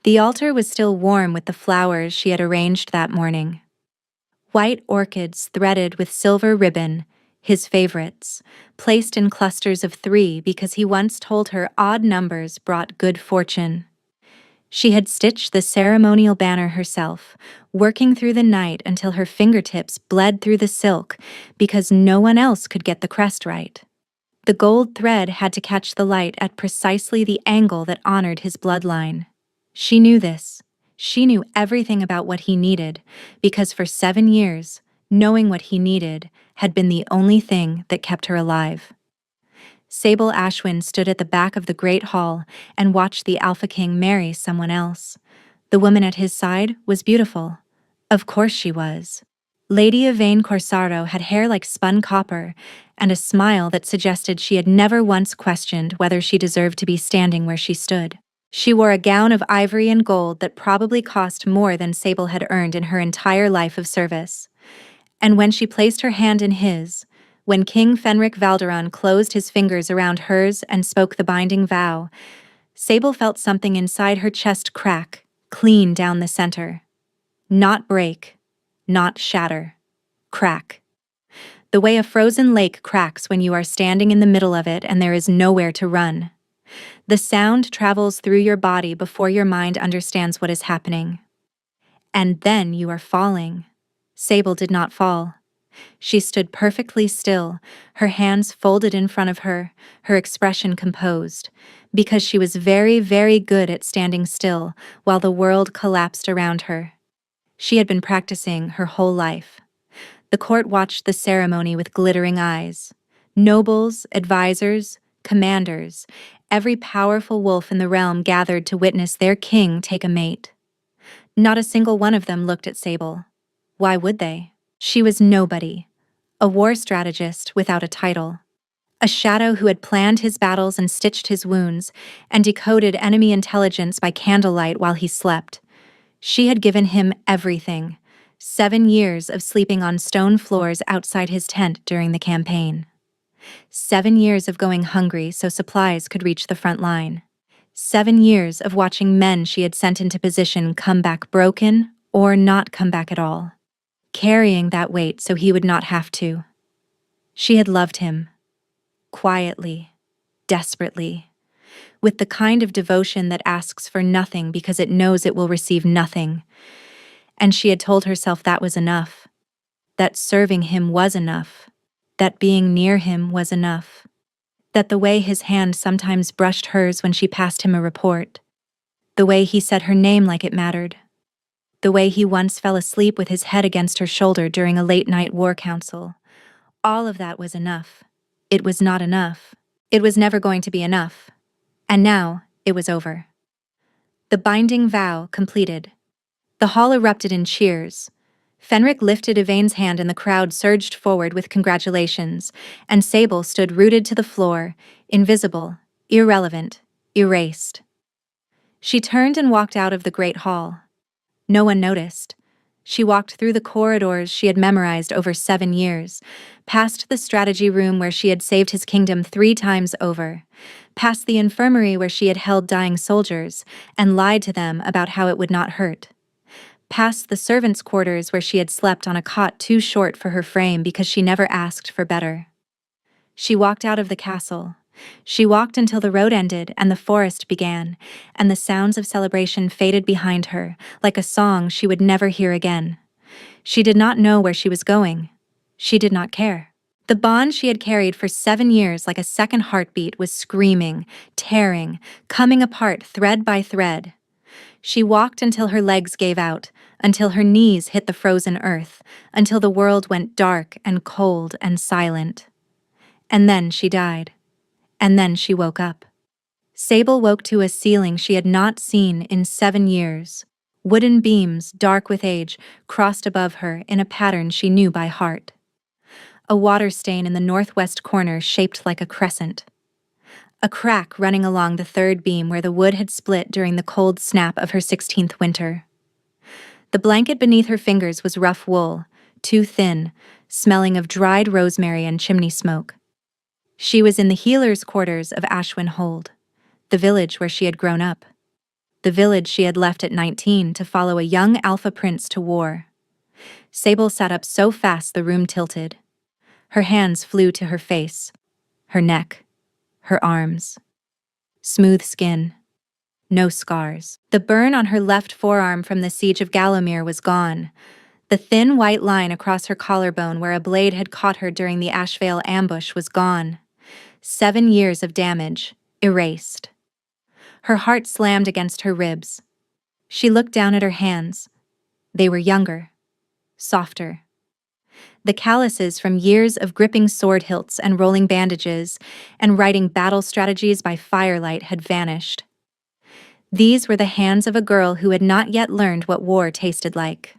The altar was still warm with the flowers she had arranged that morning. White orchids threaded with silver ribbon, his favorites, placed in clusters of 3 because he once told her odd numbers brought good fortune. She had stitched the ceremonial banner herself, working through the night until her fingertips bled through the silk because no one else could get the crest right. The gold thread had to catch the light at precisely the angle that honored his bloodline. She knew this. She knew everything about what he needed, because for 7 years, knowing what he needed had been the only thing that kept her alive. Sable Ashwin stood at the back of the great hall and watched the Alpha King marry someone else. The woman at his side was beautiful. Of course she was. Lady Yvain Corsaro had hair like spun copper and a smile that suggested she had never once questioned whether she deserved to be standing where she stood. She wore a gown of ivory and gold that probably cost more than Sable had earned in her entire life of service. And when she placed her hand in his, when King Fenric Valderon closed his fingers around hers and spoke the binding vow, Sable felt something inside her chest crack, clean down the center. Not break, not shatter. Crack. The way a frozen lake cracks when you are standing in the middle of it and there is nowhere to run. The sound travels through your body before your mind understands what is happening. And then you are falling. Sable did not fall. She stood perfectly still, her hands folded in front of her, her expression composed, because she was very, very good at standing still while the world collapsed around her. She had been practicing her whole life. The court watched the ceremony with glittering eyes. Nobles, advisors, commanders, every powerful wolf in the realm gathered to witness their king take a mate. Not a single one of them looked at Sable. Why would they? She was nobody. A war strategist without a title. A shadow who had planned his battles and stitched his wounds, and decoded enemy intelligence by candlelight while he slept. She had given him everything. 7 years of sleeping on stone floors outside his tent during the campaign. 7 years of going hungry so supplies could reach the front line. 7 years of watching men she had sent into position come back broken or not come back at all. Carrying that weight so he would not have to. She had loved him. Quietly. Desperately. With the kind of devotion that asks for nothing because it knows it will receive nothing. And she had told herself that was enough. That serving him was enough. That being near him was enough. That the way his hand sometimes brushed hers when she passed him a report. The way he said her name like it mattered. The way he once fell asleep with his head against her shoulder during a late-night war council. All of that was enough. It was not enough. It was never going to be enough. And now, it was over. The binding vow completed. The hall erupted in cheers. Fenric lifted Yvain's hand and the crowd surged forward with congratulations, and Sable stood rooted to the floor, invisible, irrelevant, erased. She turned and walked out of the great hall. No one noticed. She walked through the corridors she had memorized over 7 years, past the strategy room where she had saved his kingdom 3 times over, past the infirmary where she had held dying soldiers and lied to them about how it would not hurt, past the servants' quarters where she had slept on a cot too short for her frame because she never asked for better. She walked out of the castle. She walked until the road ended and the forest began, and the sounds of celebration faded behind her, like a song she would never hear again. She did not know where she was going. She did not care. The bond she had carried for 7 years like a second heartbeat was screaming, tearing, coming apart thread by thread. She walked until her legs gave out, until her knees hit the frozen earth, until the world went dark and cold and silent. And then she died. And then she woke up. Sable woke to a ceiling she had not seen in 7 years. Wooden beams, dark with age, crossed above her in a pattern she knew by heart. A water stain in the northwest corner shaped like a crescent. A crack running along the 3rd beam where the wood had split during the cold snap of her 16th winter. The blanket beneath her fingers was rough wool, too thin, smelling of dried rosemary and chimney smoke. She was in the healer's quarters of Ashwin Hold, the village where she had grown up. the village she had left at 19 to follow a young alpha prince to war. Sable sat up so fast the room tilted. Her hands flew to her face, her neck, her arms. Smooth skin. No scars. The burn on her left forearm from the siege of Gallowmere was gone. The thin white line across her collarbone where a blade had caught her during the Ashvale ambush was gone. 7 years of damage, erased. Her heart slammed against her ribs. She looked down at her hands. They were younger, softer. The calluses from years of gripping sword hilts and rolling bandages and writing battle strategies by firelight had vanished. These were the hands of a girl who had not yet learned what war tasted like.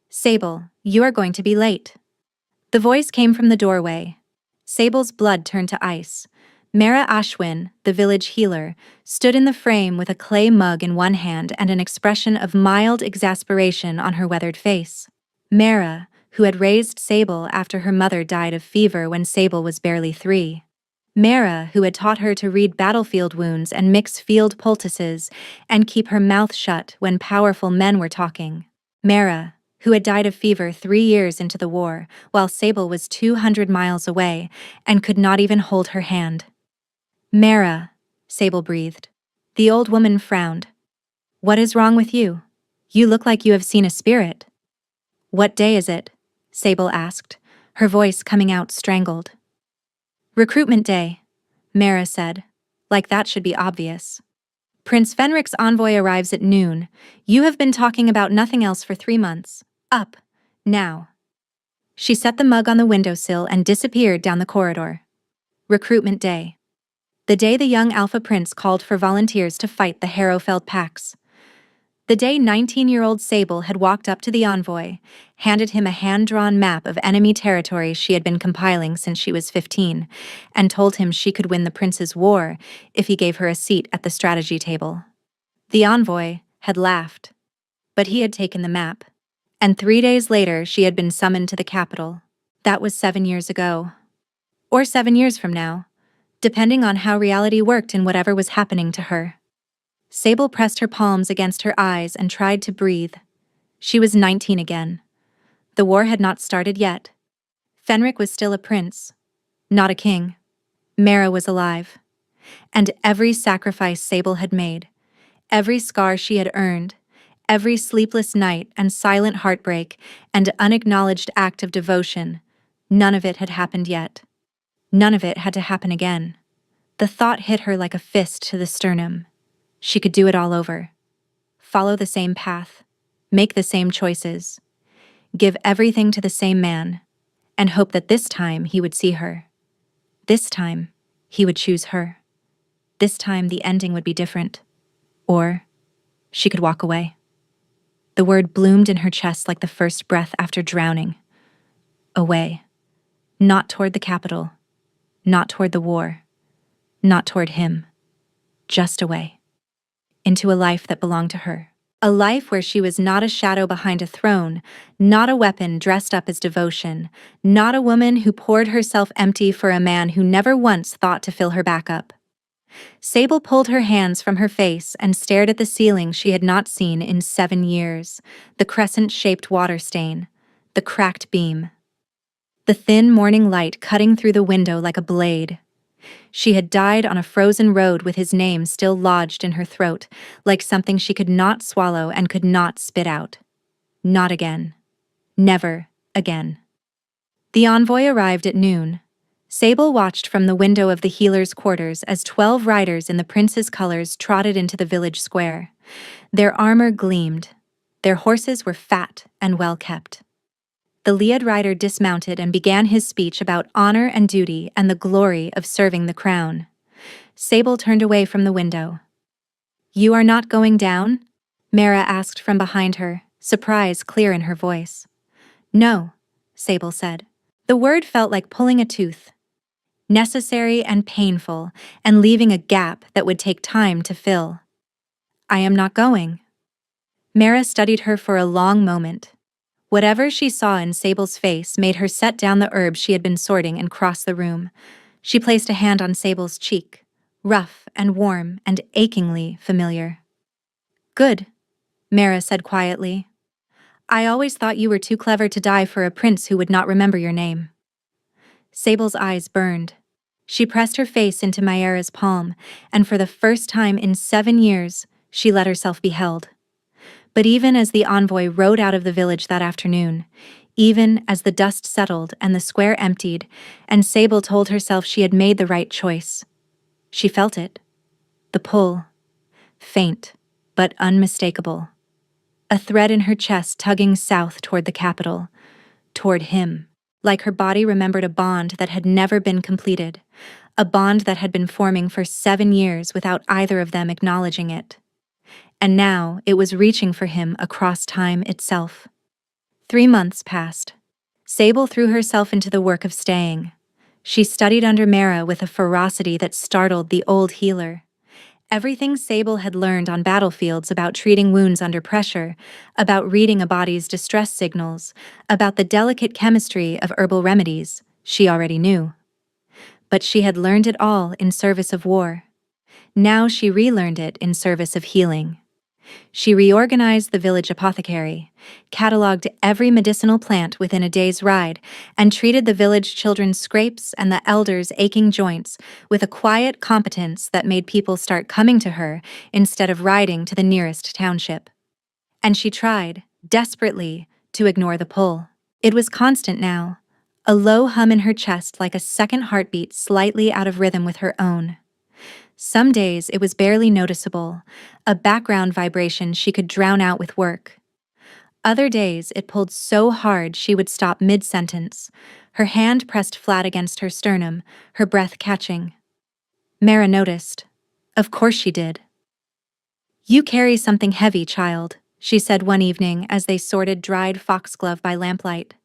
"Sable, you are going to be late." The voice came from the doorway. Sable's blood turned to ice. Mara Ashwin, the village healer, stood in the frame with a clay mug in one hand and an expression of mild exasperation on her weathered face. Mara, who had raised Sable after her mother died of fever when Sable was barely 3. Mara, who had taught her to read battlefield wounds and mix field poultices and keep her mouth shut when powerful men were talking. Mara, who had died of fever 3 years into the war, while Sable was 200 miles away and could not even hold her hand. "Mara," Sable breathed. The old woman frowned. "What is wrong with you? You look like you have seen a spirit." "What day is it?" Sable asked, her voice coming out strangled. "Recruitment day," Mara said. "Like that should be obvious. Prince Fenric's envoy arrives at noon. You have been talking about nothing else for 3 months. Up, now." She set the mug on the windowsill and disappeared down the corridor. Recruitment day. The day the young Alpha Prince called for volunteers to fight the Harrowfell Pax. The day 19-year-old Sable had walked up to the envoy, handed him a hand-drawn map of enemy territory she had been compiling since she was 15, and told him she could win the prince's war if he gave her a seat at the strategy table. The envoy had laughed, but he had taken the map, and 3 days later she had been summoned to the capital. That was 7 years ago. Or 7 years from now, depending on how reality worked in whatever was happening to her. Sable pressed her palms against her eyes and tried to breathe. She was 19 again. The war had not started yet. Fenric was still a prince, not a king. Mara was alive. And every sacrifice Sable had made, every scar she had earned, every sleepless night and silent heartbreak and unacknowledged act of devotion, none of it had happened yet. None of it had to happen again. The thought hit her like a fist to the sternum. She could do it all over. Follow the same path, make the same choices, give everything to the same man, and hope that this time he would see her. This time, he would choose her. This time the ending would be different. Or she could walk away. The word bloomed in her chest like the first breath after drowning. Away. Not toward the capital. Not toward the war. Not toward him. Just away. Into a life that belonged to her. A life where she was not a shadow behind a throne, not a weapon dressed up as devotion, not a woman who poured herself empty for a man who never once thought to fill her back up. Sable pulled her hands from her face and stared at the ceiling she had not seen in 7 years, the crescent-shaped water stain, the cracked beam. The thin morning light cutting through the window like a blade. She had died on a frozen road with his name still lodged in her throat, like something she could not swallow and could not spit out. Not again. Never again. The envoy arrived at noon. Sable watched from the window of the healer's quarters as 12 riders in the prince's colors trotted into the village square. Their armor gleamed. Their horses were fat and well-kept. The Liad rider dismounted and began his speech about honor and duty and the glory of serving the crown. Sable turned away from the window. "You are not going down?" Mara asked from behind her, surprise clear in her voice. "No," Sable said. The word felt like pulling a tooth. Necessary and painful, and leaving a gap that would take time to fill. "I am not going." Mara studied her for a long moment. Whatever she saw in Sable's face made her set down the herbs she had been sorting and cross the room. She placed a hand on Sable's cheek, rough and warm and achingly familiar. Good, Mara said quietly. I always thought you were too clever to die for a prince who would not remember your name. Sable's eyes burned. She pressed her face into Mayara's palm, and for the first time in 7 years, she let herself be held. But even as the envoy rode out of the village that afternoon, even as the dust settled and the square emptied, and Sable told herself she had made the right choice, she felt it. The pull. Faint, but unmistakable. A thread in her chest tugging south toward the capital, toward him. Like her body remembered a bond that had never been completed, a bond that had been forming for 7 years without either of them acknowledging it. And now it was reaching for him across time itself. 3 months passed. Sable threw herself into the work of staying. She studied under Mara with a ferocity that startled the old healer. Everything Sable had learned on battlefields about treating wounds under pressure, about reading a body's distress signals, about the delicate chemistry of herbal remedies, she already knew. But she had learned it all in service of war. Now she relearned it in service of healing. She reorganized the village apothecary, cataloged every medicinal plant within a day's ride, and treated the village children's scrapes and the elders' aching joints with a quiet competence that made people start coming to her instead of riding to the nearest township. And she tried, desperately, to ignore the pull. It was constant now, a low hum in her chest like a second heartbeat slightly out of rhythm with her own. Some days it was barely noticeable, a background vibration she could drown out with work. Other days it pulled so hard she would stop mid-sentence, her hand pressed flat against her sternum, her breath catching. Mara noticed. Of course she did. You carry something heavy, child, she said one evening as they sorted dried foxglove by lamplight.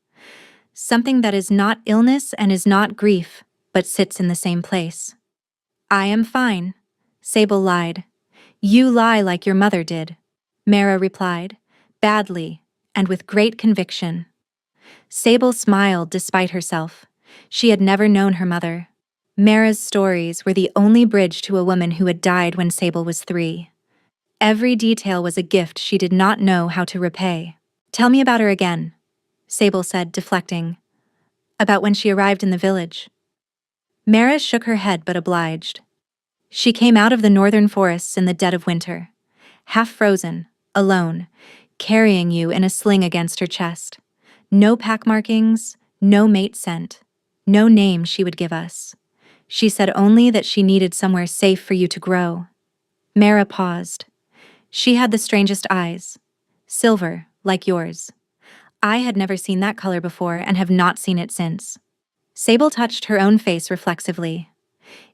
Something that is not illness and is not grief, but sits in the same place. I am fine, Sable lied. You lie like your mother did, Mara replied, badly, and with great conviction. Sable smiled despite herself. She had never known her mother. Mara's stories were the only bridge to a woman who had died when Sable was 3. Every detail was a gift she did not know how to repay. Tell me about her again, Sable said, deflecting. About when she arrived in the village. Mara shook her head but obliged. She came out of the northern forests in the dead of winter, half frozen, alone, carrying you in a sling against her chest. No pack markings, no mate scent, no name she would give us. She said only that she needed somewhere safe for you to grow. Mara paused. She had the strangest eyes, silver, like yours. I had never seen that color before and have not seen it since. Sable touched her own face reflexively.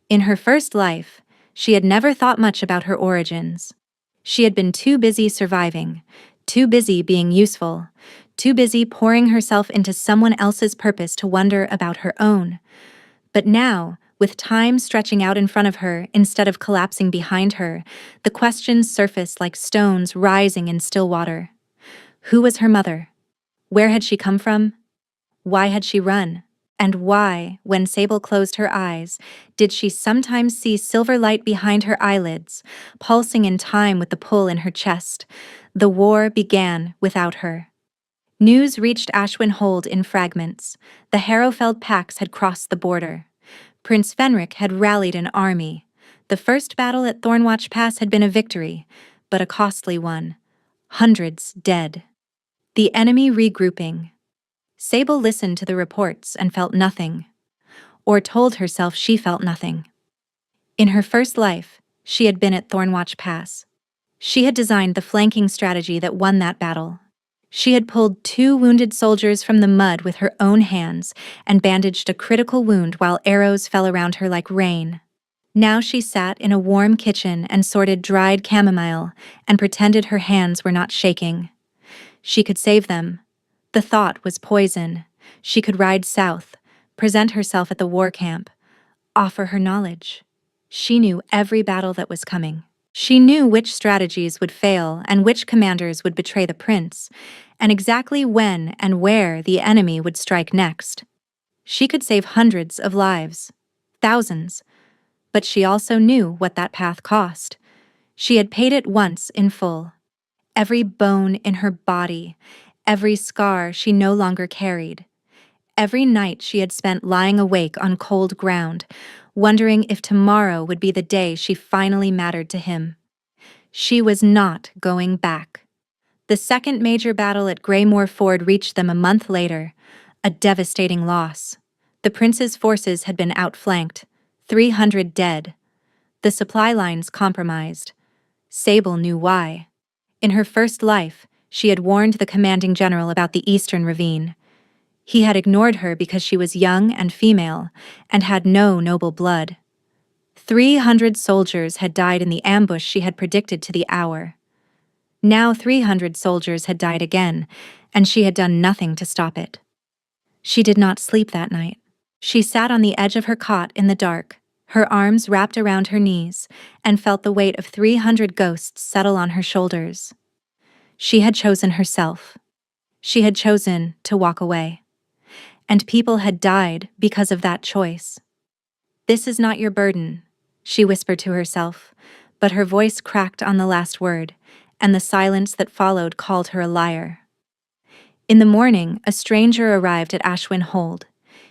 In her first life, she had never thought much about her origins. She had been too busy surviving, too busy being useful, too busy pouring herself into someone else's purpose to wonder about her own. But now, with time stretching out in front of her instead of collapsing behind her, the questions surfaced like stones rising in still water. Who was her mother? Where had she come from? Why had she run? And why, when Sable closed her eyes, did she sometimes see silver light behind her eyelids, pulsing in time with the pull in her chest? The war began without her. News reached Ashwin Hold in fragments. The Harrowfeld packs had crossed the border. Prince Fenric had rallied an army. The first battle at Thornwatch Pass had been a victory, but a costly one. Hundreds dead. The enemy regrouping. Sable listened to the reports and felt nothing. Or told herself she felt nothing. In her first life, she had been at Thornwatch Pass. She had designed the flanking strategy that won that battle. She had pulled 2 wounded soldiers from the mud with her own hands and bandaged a critical wound while arrows fell around her like rain. Now she sat in a warm kitchen and sorted dried chamomile and pretended her hands were not shaking. She could save them. The thought was poison. She could ride south, present herself at the war camp, offer her knowledge. She knew every battle that was coming. She knew which strategies would fail and which commanders would betray the prince, and exactly when and where the enemy would strike next. She could save hundreds of lives, thousands, but she also knew what that path cost. She had paid it once in full. every bone in her body, every scar she no longer carried. Every night she had spent lying awake on cold ground, wondering if tomorrow would be the day she finally mattered to him. She was not going back. The second major battle at Greymoor Ford reached them a month later, a devastating loss. The prince's forces had been outflanked, 300 dead. The supply lines compromised. Sable knew why. In her first life, she had warned the commanding general about the Eastern Ravine. He had ignored her because she was young and female, and had no noble blood. 300 soldiers had died in the ambush she had predicted to the hour. Now 300 soldiers had died again, and she had done nothing to stop it. She did not sleep that night. She sat on the edge of her cot in the dark, her arms wrapped around her knees, and felt the weight of 300 ghosts settle on her shoulders. She had chosen herself. She had chosen to walk away. And people had died because of that choice. "This is not your burden," she whispered to herself, but her voice cracked on the last word, and the silence that followed called her a liar. In the morning, a stranger arrived at Ashwin Hold.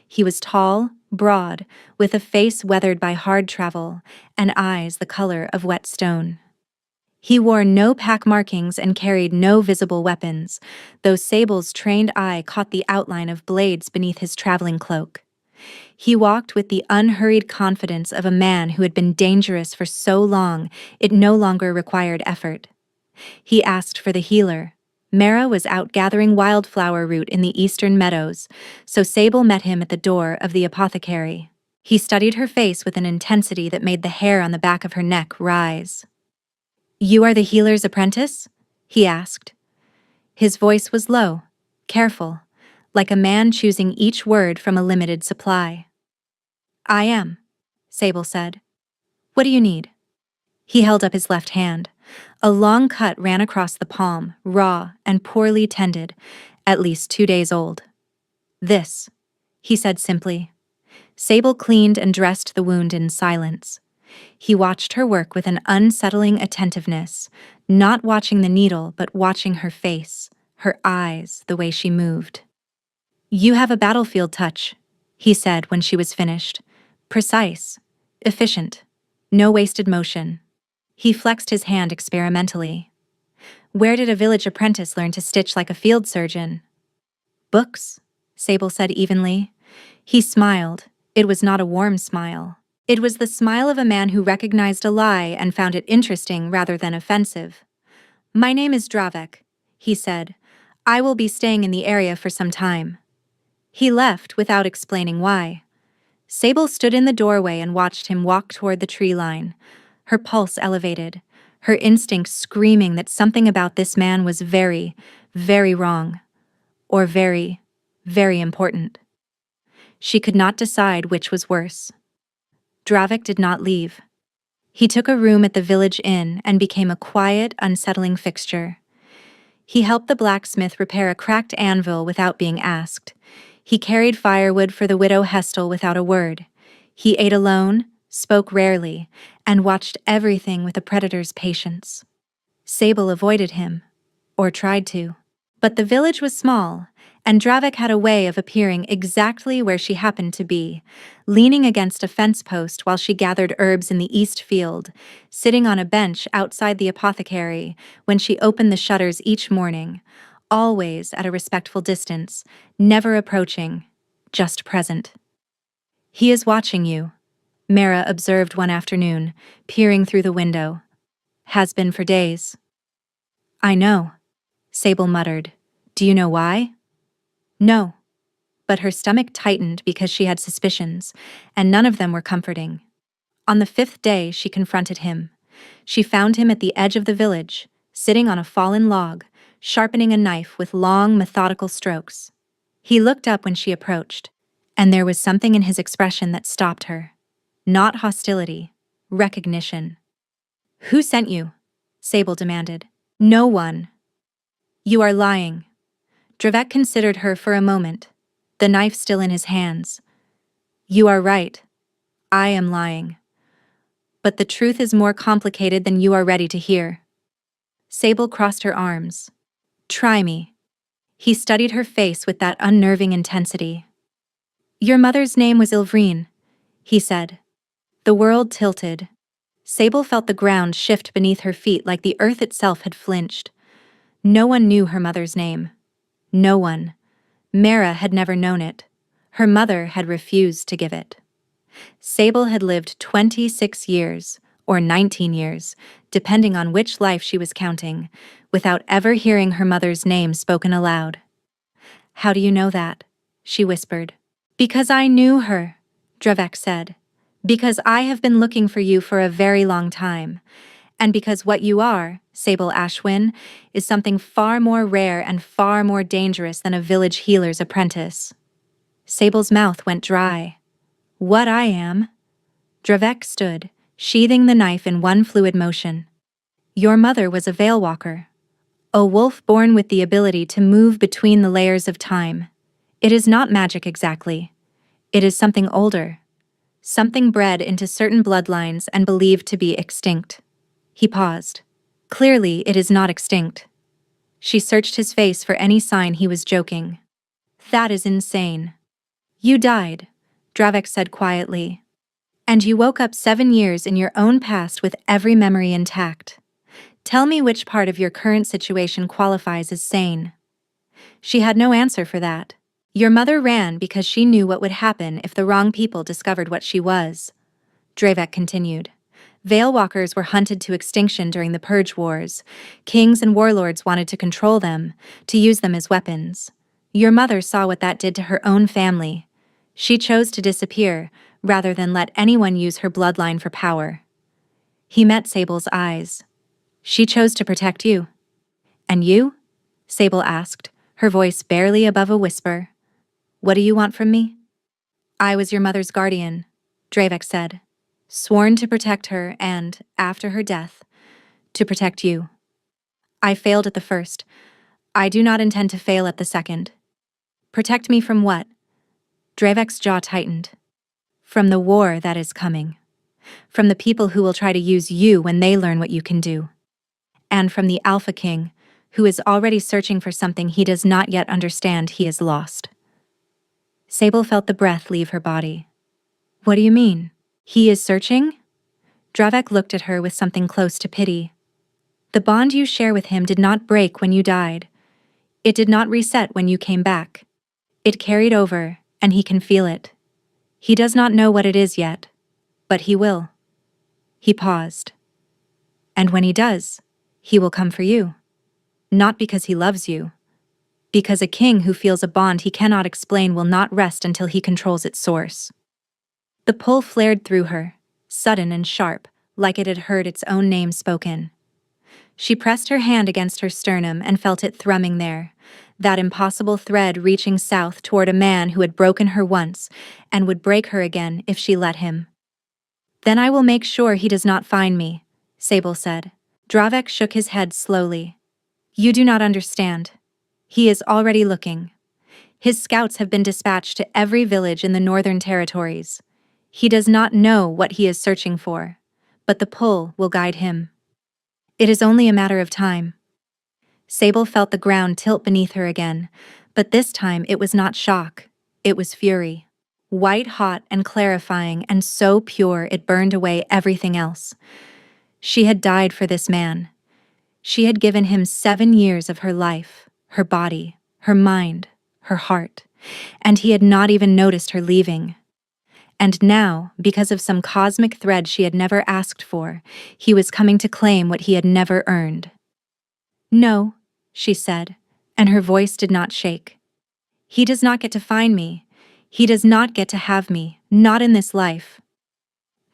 He was tall, broad, with a face weathered by hard travel, and eyes the color of wet stone. He wore no pack markings and carried no visible weapons, though Sable's trained eye caught the outline of blades beneath his traveling cloak. He walked with the unhurried confidence of a man who had been dangerous for so long it no longer required effort. He asked for the healer. Mara was out gathering wildflower root in the eastern meadows, so Sable met him at the door of the apothecary. He studied her face with an intensity that made the hair on the back of her neck rise. "You are the healer's apprentice?" he asked. His voice was low, careful, like a man choosing each word from a limited supply. "I am," Sable said. "What do you need?" He held up his left hand. A long cut ran across the palm, raw and poorly tended, at least 2 days old. "This," he said simply. Sable cleaned and dressed the wound in silence. He watched her work with an unsettling attentiveness, not watching the needle but watching her face, her eyes, the way she moved. "You have a battlefield touch," he said when she was finished. "Precise, efficient, no wasted motion." He flexed his hand experimentally. "Where did a village apprentice learn to stitch like a field surgeon?" "Books," Sable said evenly. He smiled. It was not a warm smile. It was the smile of a man who recognized a lie and found it interesting rather than offensive. "My name is Dravek," he said. "I will be staying in the area for some time." He left without explaining why. Sable stood in the doorway and watched him walk toward the tree line, her pulse elevated, her instinct screaming that something about this man was very, very wrong, or very, very important. She could not decide which was worse. Dravek did not leave. He took a room at the village inn and became a quiet, unsettling fixture. He helped the blacksmith repair a cracked anvil without being asked. He carried firewood for the widow Hestel without a word. He ate alone, spoke rarely, and watched everything with a predator's patience. Sable avoided him, or tried to. But the village was small, and Dravek had a way of appearing exactly where she happened to be, leaning against a fence post while she gathered herbs in the east field, sitting on a bench outside the apothecary when she opened the shutters each morning, always at a respectful distance, never approaching, just present. "He is watching you," Mara observed one afternoon, peering through the window. "Has been for days." "I know," Sable muttered. "Do you know why?" "No." But her stomach tightened because she had suspicions, and none of them were comforting. On the 5th day, she confronted him. She found him at the edge of the village, sitting on a fallen log, sharpening a knife with long, methodical strokes. He looked up when she approached, and there was something in his expression that stopped her. Not hostility, recognition. "Who sent you?" Sable demanded. "No one." "You are lying." Dravek considered her for a moment, the knife still in his hands. "You are right. I am lying. But the truth is more complicated than you are ready to hear." Sable crossed her arms. Try me. He studied her face with that unnerving intensity. Your mother's name was Ilvrine, he said. The world tilted. Sable felt the ground shift beneath her feet like the earth itself had flinched. No one knew her mother's name. No one. Mara had never known it. Her mother had refused to give it. Sable had lived 26 years, or 19 years, depending on which life she was counting, without ever hearing her mother's name spoken aloud. How do you know that? She whispered. Because I knew her, Dravek said. Because I have been looking for you for a very long time. And because what you are, Sable Ashwin, is something far more rare and far more dangerous than a village healer's apprentice. Sable's mouth went dry. What I am? Dravek stood, sheathing the knife in one fluid motion. Your mother was a Veilwalker. A wolf born with the ability to move between the layers of time. It is not magic exactly. It is something older. Something bred into certain bloodlines and believed to be extinct. He paused. Clearly, it is not extinct. She searched his face for any sign he was joking. That is insane. You died, Dravek said quietly. And you woke up 7 years in your own past with every memory intact. Tell me which part of your current situation qualifies as sane. She had no answer for that. Your mother ran because she knew what would happen if the wrong people discovered what she was. Dravek continued. Veilwalkers were hunted to extinction during the Purge Wars. Kings and warlords wanted to control them, to use them as weapons. Your mother saw what that did to her own family. She chose to disappear, rather than let anyone use her bloodline for power. He met Sable's eyes. She chose to protect you. And you? Sable asked, her voice barely above a whisper. What do you want from me? I was your mother's guardian, Dravek said, sworn to protect her and, after her death, to protect you. I failed at the first. I do not intend to fail at the second. Protect me from what? Dravek's jaw tightened. From the war that is coming. From the people who will try to use you when they learn what you can do. And from the Alpha King, who is already searching for something he does not yet understand he has lost. Sable felt the breath leave her body. What do you mean? He is searching? Dravek looked at her with something close to pity. The bond you share with him did not break when you died. It did not reset when you came back. It carried over, and he can feel it. He does not know what it is yet, but he will. He paused. And when he does, he will come for you. Not because he loves you. Because a king who feels a bond he cannot explain will not rest until he controls its source. The pull flared through her, sudden and sharp, like it had heard its own name spoken. She pressed her hand against her sternum and felt it thrumming there, that impossible thread reaching south toward a man who had broken her once and would break her again if she let him. Then I will make sure he does not find me, Sable said. Dravek shook his head slowly. You do not understand. He is already looking. His scouts have been dispatched to every village in the Northern Territories. He does not know what he is searching for, but the pull will guide him. It is only a matter of time. Sable felt the ground tilt beneath her again, but this time it was not shock, it was fury. White hot and clarifying and so pure it burned away everything else. She had died for this man. She had given him 7 years of her life, her body, her mind, her heart, and he had not even noticed her leaving. And now, because of some cosmic thread she had never asked for, he was coming to claim what he had never earned. No, she said, and her voice did not shake. He does not get to find me. He does not get to have me, not in this life.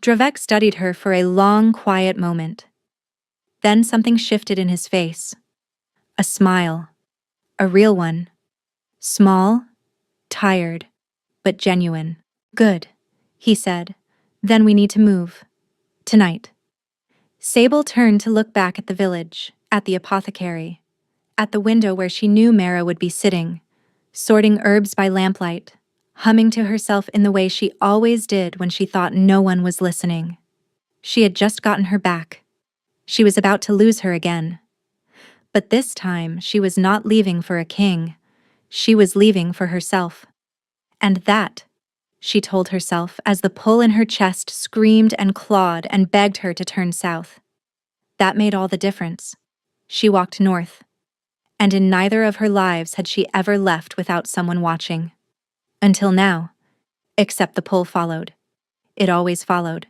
Dravek studied her for a long, quiet moment. Then something shifted in his face. A smile. A real one. Small, tired, but genuine. Good, he said. Then we need to move. Tonight. Sable turned to look back at the village, at the apothecary, at the window where she knew Mara would be sitting, sorting herbs by lamplight, humming to herself in the way she always did when she thought no one was listening. She had just gotten her back. She was about to lose her again. But this time she was not leaving for a king. She was leaving for herself. And that, she told herself as the pull in her chest screamed and clawed and begged her to turn south. That made all the difference. She walked north. And in neither of her lives had she ever left without someone watching. Until now. Except the pull followed. It always followed.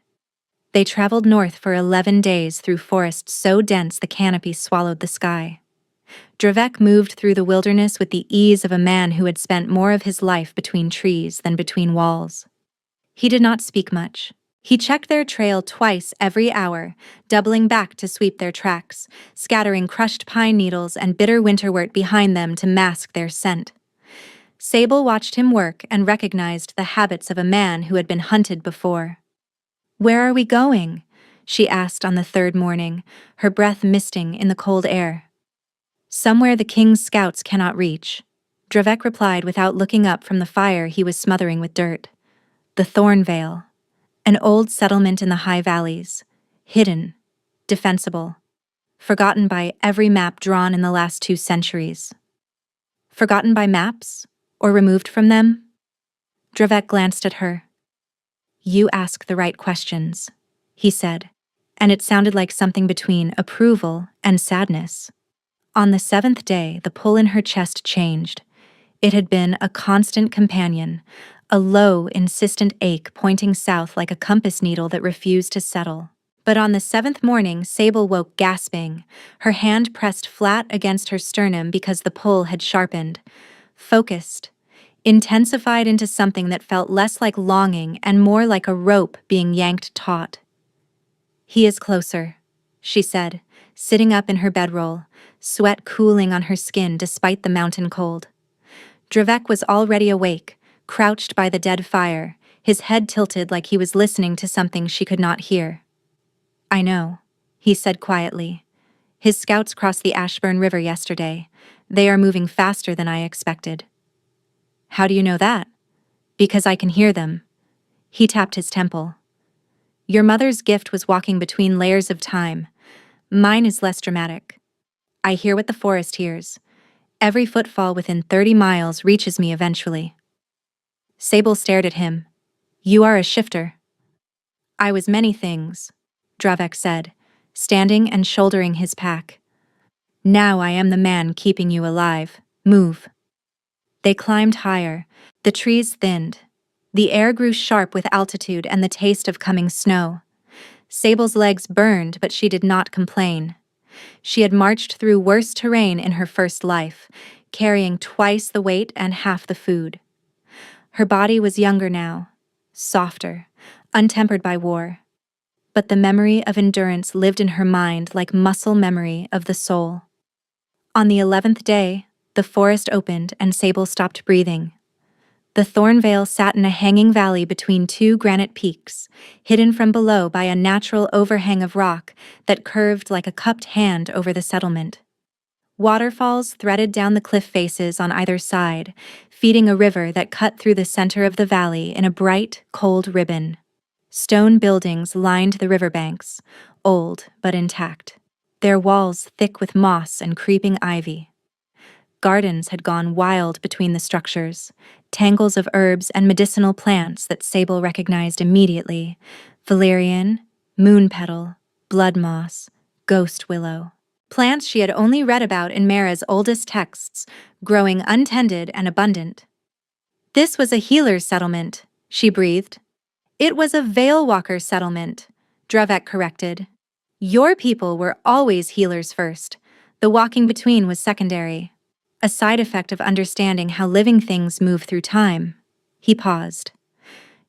They traveled north for 11 days through forests so dense the canopy swallowed the sky. Dravek moved through the wilderness with the ease of a man who had spent more of his life between trees than between walls. He did not speak much. He checked their trail twice every hour, doubling back to sweep their tracks, scattering crushed pine needles and bitter winterwort behind them to mask their scent. Sable watched him work and recognized the habits of a man who had been hunted before. "Where are we going?" she asked on the third morning, her breath misting in the cold air. "Somewhere the king's scouts cannot reach," Dravek replied without looking up from the fire he was smothering with dirt. "The Thornvale. An old settlement in the high valleys. Hidden. Defensible. Forgotten by every map drawn in the last 2 centuries." Forgotten by maps? Or removed from them? Dravek glanced at her. "You ask the right questions," he said, and it sounded like something between approval and sadness. On the 7th day, the pull in her chest changed. It had been a constant companion, a low, insistent ache pointing south like a compass needle that refused to settle. But on the 7th morning, Sable woke gasping, her hand pressed flat against her sternum because the pull had sharpened, focused, intensified into something that felt less like longing and more like a rope being yanked taut. "He is closer," she said, sitting up in her bedroll, sweat cooling on her skin despite the mountain cold. Dravek was already awake, crouched by the dead fire, his head tilted like he was listening to something she could not hear. "I know," he said quietly. "His scouts crossed the Ashburn River yesterday. They are moving faster than I expected." "How do you know that?" "Because I can hear them." He tapped his temple. "Your mother's gift was walking between layers of time. Mine is less dramatic. I hear what the forest hears. Every footfall within 30 miles reaches me eventually." Sable stared at him. "You are a shifter." "I was many things," Dravek said, standing and shouldering his pack. "Now I am the man keeping you alive. Move." They climbed higher. The trees thinned. The air grew sharp with altitude and the taste of coming snow. Sable's legs burned, but she did not complain. She had marched through worse terrain in her first life, carrying twice the weight and half the food. Her body was younger now, softer, untempered by war. But the memory of endurance lived in her mind like muscle memory of the soul. On the 11th day, the forest opened and Sable stopped breathing. The Thornvale sat in a hanging valley between 2 granite peaks, hidden from below by a natural overhang of rock that curved like a cupped hand over the settlement. Waterfalls threaded down the cliff faces on either side, feeding a river that cut through the center of the valley in a bright, cold ribbon. Stone buildings lined the riverbanks, old but intact, their walls thick with moss and creeping ivy. Gardens had gone wild between the structures, tangles of herbs and medicinal plants that Sable recognized immediately: valerian, moon petal, blood moss, ghost willow. Plants she had only read about in Mara's oldest texts, growing untended and abundant. "This was a healer's settlement," she breathed. "It was a Veilwalker settlement," Dravek corrected. "Your people were always healers first. The walking between was secondary. A side effect of understanding how living things move through time." He paused.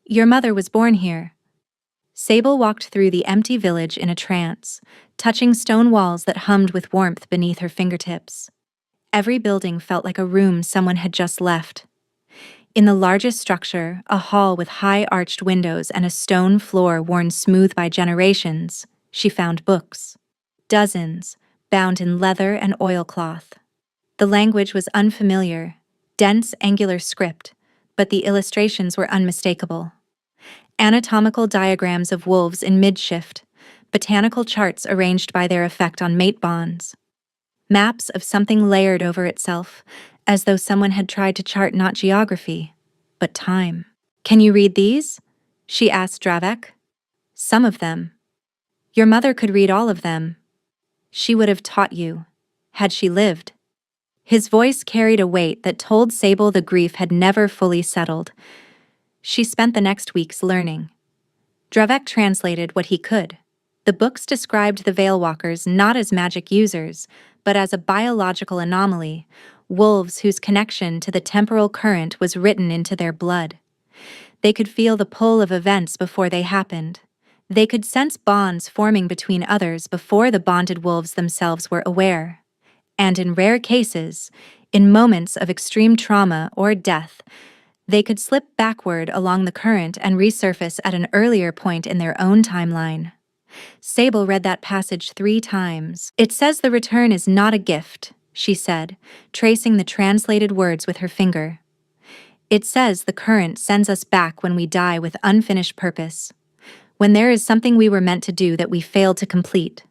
"Your mother was born here." Sable walked through the empty village in a trance, touching stone walls that hummed with warmth beneath her fingertips. Every building felt like a room someone had just left. In the largest structure, a hall with high arched windows and a stone floor worn smooth by generations, she found books. Dozens, bound in leather and oilcloth. The language was unfamiliar, dense angular script, but the illustrations were unmistakable. Anatomical diagrams of wolves in mid-shift, botanical charts arranged by their effect on mate bonds. Maps of something layered over itself, as though someone had tried to chart not geography, but time. Can you read these? She asked Dravek. Some of them. Your mother could read all of them. She would have taught you, had she lived. His voice carried a weight that told Sable the grief had never fully settled. She spent the next weeks learning. Dravek translated what he could. The books described the Veilwalkers not as magic users, but as a biological anomaly, wolves whose connection to the temporal current was written into their blood. They could feel the pull of events before they happened. They could sense bonds forming between others before the bonded wolves themselves were aware. And in rare cases, in moments of extreme trauma or death, they could slip backward along the current and resurface at an earlier point in their own timeline. Sable read that passage 3 times. It says the return is not a gift, she said, tracing the translated words with her finger. It says the current sends us back when we die with unfinished purpose, when there is something we were meant to do that we failed to complete.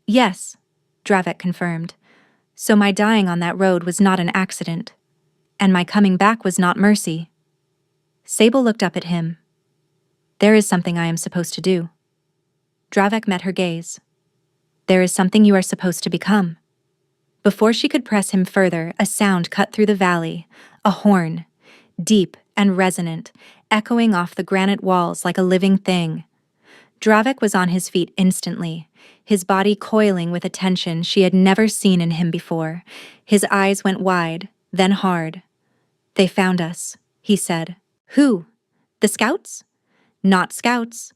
Yes, Dravek confirmed. So my dying on that road was not an accident, and my coming back was not mercy. Sable looked up at him. There is something I am supposed to do. Dravek met her gaze. There is something you are supposed to become. Before she could press him further, a sound cut through the valley, a horn, deep and resonant, echoing off the granite walls like a living thing. Dravek was on his feet instantly, his body coiling with a tension she had never seen in him before. His eyes went wide, then hard. They found us, he said. Who? The scouts? Not scouts.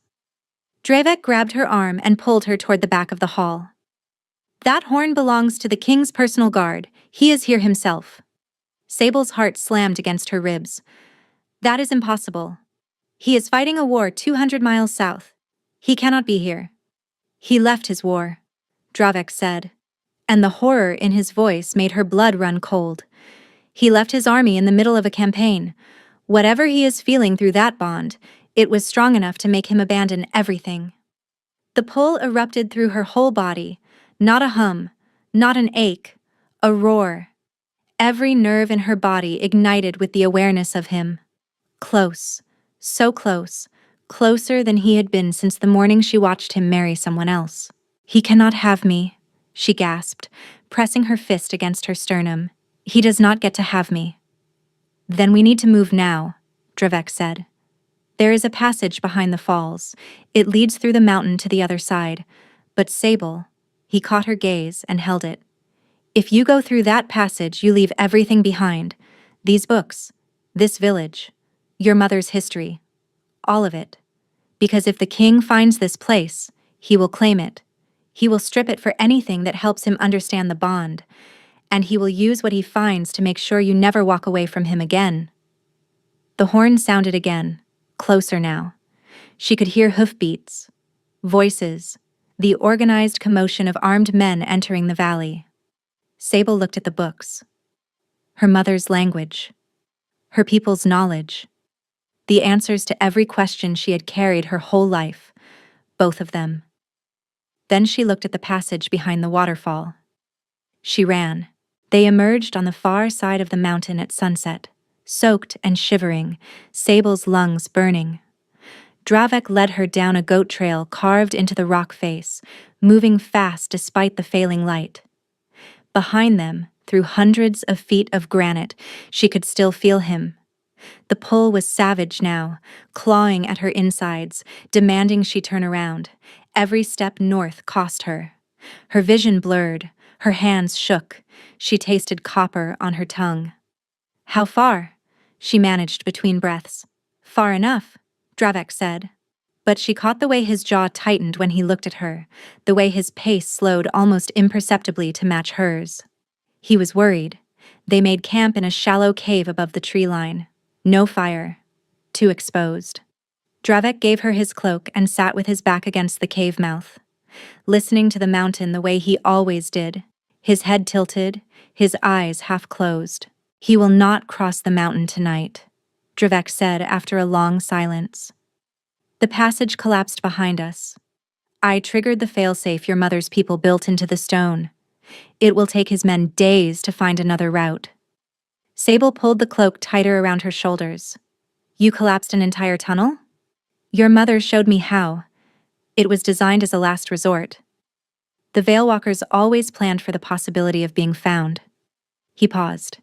Dravek grabbed her arm and pulled her toward the back of the hall. That horn belongs to the king's personal guard. He is here himself. Sable's heart slammed against her ribs. That is impossible. He is fighting a war 200 miles south. He cannot be here. He left his war, Dravek said, and the horror in his voice made her blood run cold. He left his army in the middle of a campaign. Whatever he is feeling through that bond, it was strong enough to make him abandon everything. The pull erupted through her whole body, not a hum, not an ache, a roar. Every nerve in her body ignited with the awareness of him. Close, so close, closer than he had been since the morning she watched him marry someone else. He cannot have me, she gasped, pressing her fist against her sternum. He does not get to have me. Then we need to move now, Dravek said. There is a passage behind the falls. It leads through the mountain to the other side. But Sable, he caught her gaze and held it. If you go through that passage, you leave everything behind. These books, this village, your mother's history, all of it. Because if the king finds this place, he will claim it. He will strip it for anything that helps him understand the bond, and he will use what he finds to make sure you never walk away from him again. The horn sounded again, closer now. She could hear hoofbeats, voices, the organized commotion of armed men entering the valley. Sable looked at the books. Her mother's language, her people's knowledge, the answers to every question she had carried her whole life, both of them. Then she looked at the passage behind the waterfall. She ran. They emerged on the far side of the mountain at sunset, soaked and shivering, Sable's lungs burning. Dravek led her down a goat trail carved into the rock face, moving fast despite the failing light. Behind them, through hundreds of feet of granite, she could still feel him. The pull was savage now, clawing at her insides, demanding she turn around. Every step north cost her. Her vision blurred, her hands shook. She tasted copper on her tongue. How far? She managed between breaths. Far enough, Dravek said. But she caught the way his jaw tightened when he looked at her, the way his pace slowed almost imperceptibly to match hers. He was worried. They made camp in a shallow cave above the tree line. No fire. Too exposed. Dravek gave her his cloak and sat with his back against the cave mouth, listening to the mountain the way he always did, his head tilted, his eyes half closed. He will not cross the mountain tonight, Dravek said after a long silence. The passage collapsed behind us. I triggered the failsafe your mother's people built into the stone. It will take his men days to find another route. Sable pulled the cloak tighter around her shoulders. You collapsed an entire tunnel? Your mother showed me how. It was designed as a last resort. The Veilwalkers always planned for the possibility of being found. He paused.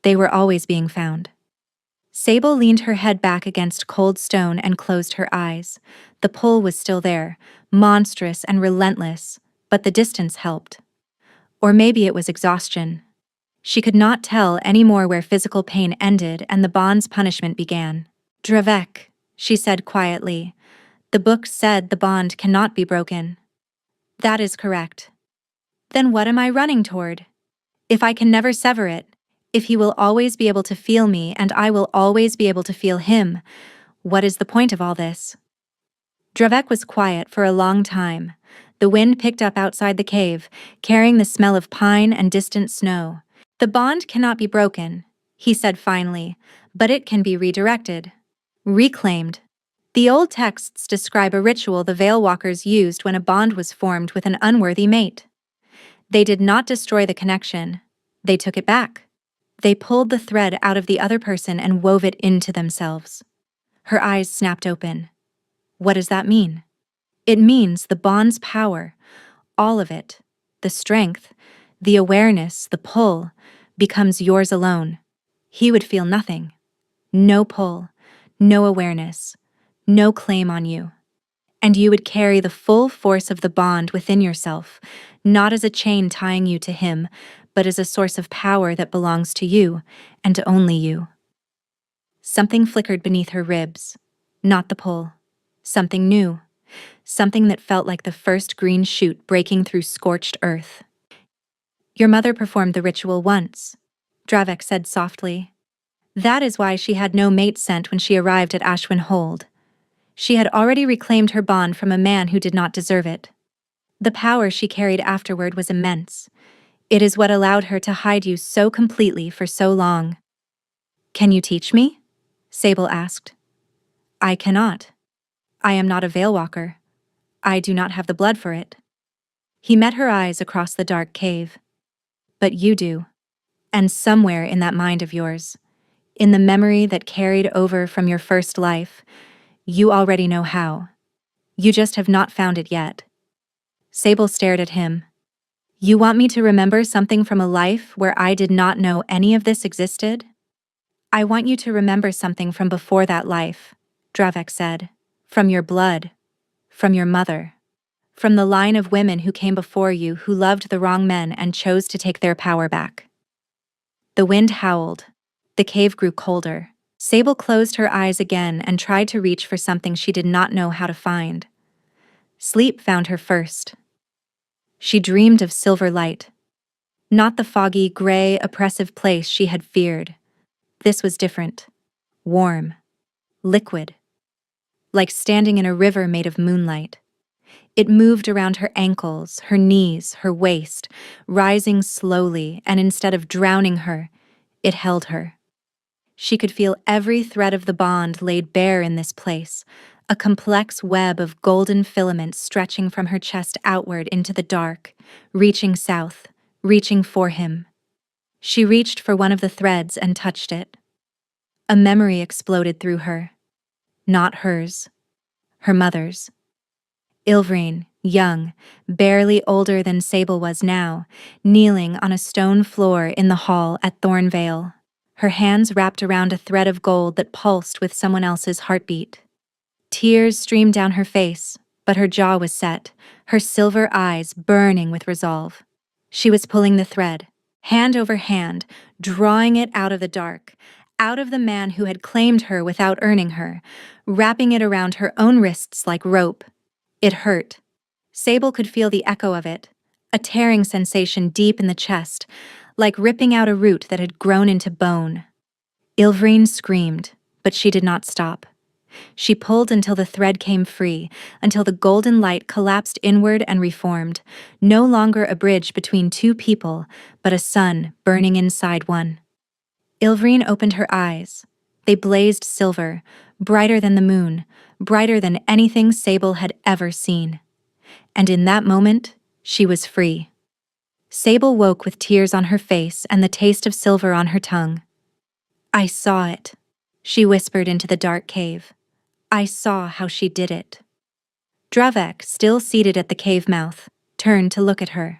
They were always being found. Sable leaned her head back against cold stone and closed her eyes. The pull was still there, monstrous and relentless, but the distance helped. Or maybe it was exhaustion. She could not tell any more where physical pain ended and the bond's punishment began. Dravek, she said quietly. The book said the bond cannot be broken. That is correct. Then what am I running toward? If I can never sever it, if he will always be able to feel me and I will always be able to feel him, what is the point of all this? Dravek was quiet for a long time. The wind picked up outside the cave, carrying the smell of pine and distant snow. The bond cannot be broken, he said finally, but it can be redirected. Reclaimed. The old texts describe a ritual the Veilwalkers used when a bond was formed with an unworthy mate. They did not destroy the connection. They took it back. They pulled the thread out of the other person and wove it into themselves. Her eyes snapped open. What does that mean? It means the bond's power, all of it, the strength, the awareness, the pull, becomes yours alone. He would feel nothing. No pull, no awareness, no claim on you. And you would carry the full force of the bond within yourself, not as a chain tying you to him, but as a source of power that belongs to you, and only you. Something flickered beneath her ribs. Not the pull. Something new. Something that felt like the first green shoot breaking through scorched earth. Your mother performed the ritual once, Dravek said softly. That is why she had no mate sent when she arrived at Ashwin Hold. She had already reclaimed her bond from a man who did not deserve it. The power she carried afterward was immense. It is what allowed her to hide you so completely for so long. Can you teach me? Sable asked. I cannot. I am not a Veilwalker. I do not have the blood for it. He met her eyes across the dark cave. But you do. And somewhere in that mind of yours, in the memory that carried over from your first life, you already know how. You just have not found it yet. Sable stared at him. You want me to remember something from a life where I did not know any of this existed? I want you to remember something from before that life, Dravek said. From your blood. From your mother. From the line of women who came before you who loved the wrong men and chose to take their power back. The wind howled. The cave grew colder. Sable closed her eyes again and tried to reach for something she did not know how to find. Sleep found her first. She dreamed of silver light. Not the foggy, gray, oppressive place she had feared. This was different. Warm. Liquid. Like standing in a river made of moonlight. It moved around her ankles, her knees, her waist, rising slowly, and instead of drowning her, it held her. She could feel every thread of the bond laid bare in this place, a complex web of golden filaments stretching from her chest outward into the dark, reaching south, reaching for him. She reached for one of the threads and touched it. A memory exploded through her. Not hers. Her mother's. Ilvrine, young, barely older than Sable was now, kneeling on a stone floor in the hall at Thornvale, her hands wrapped around a thread of gold that pulsed with someone else's heartbeat. Tears streamed down her face, but her jaw was set, her silver eyes burning with resolve. She was pulling the thread, hand over hand, drawing it out of the dark, out of the man who had claimed her without earning her, wrapping it around her own wrists like rope. It hurt. Sable could feel the echo of it, a tearing sensation deep in the chest, like ripping out a root that had grown into bone. Ilvrine screamed, but she did not stop. She pulled until the thread came free, until the golden light collapsed inward and reformed, no longer a bridge between two people, but a sun burning inside one. Ilvrine opened her eyes. They blazed silver, brighter than the moon, brighter than anything Sable had ever seen. And in that moment, she was free. Sable woke with tears on her face and the taste of silver on her tongue. I saw it, she whispered into the dark cave. I saw how she did it. Dravek, still seated at the cave mouth, turned to look at her.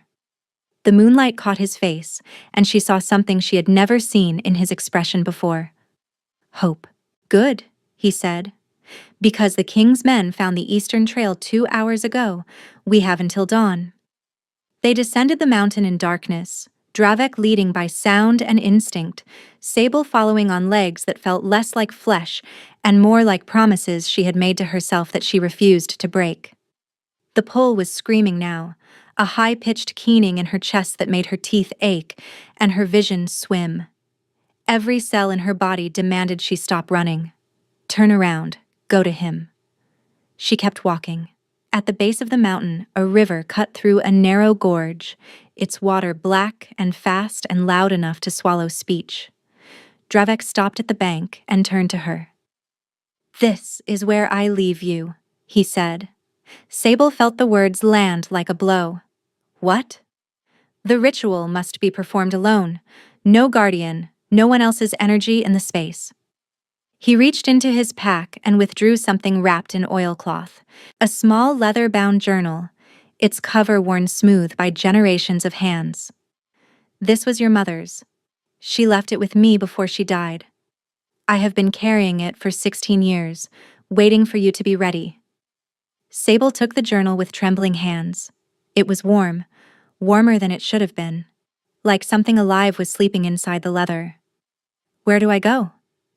The moonlight caught his face, and she saw something she had never seen in his expression before. Hope. Good, he said. Because the king's men found the eastern trail 2 hours ago, we have until dawn. They descended the mountain in darkness, Dravek leading by sound and instinct, Sable following on legs that felt less like flesh and more like promises she had made to herself that she refused to break. The pole was screaming now, a high-pitched keening in her chest that made her teeth ache and her vision swim. Every cell in her body demanded she stop running. Turn around, go to him. She kept walking. At the base of the mountain, a river cut through a narrow gorge, its water black and fast and loud enough to swallow speech. Dravek stopped at the bank and turned to her. This is where I leave you, he said. Sable felt the words land like a blow. What? The ritual must be performed alone. No guardian, no one else's energy in the space. He reached into his pack and withdrew something wrapped in oilcloth, a small leather-bound journal, its cover worn smooth by generations of hands. This was your mother's. She left it with me before she died. I have been carrying it for 16 years, waiting for you to be ready. Sable took the journal with trembling hands. It was warm, warmer than it should have been, like something alive was sleeping inside the leather. Where do I go?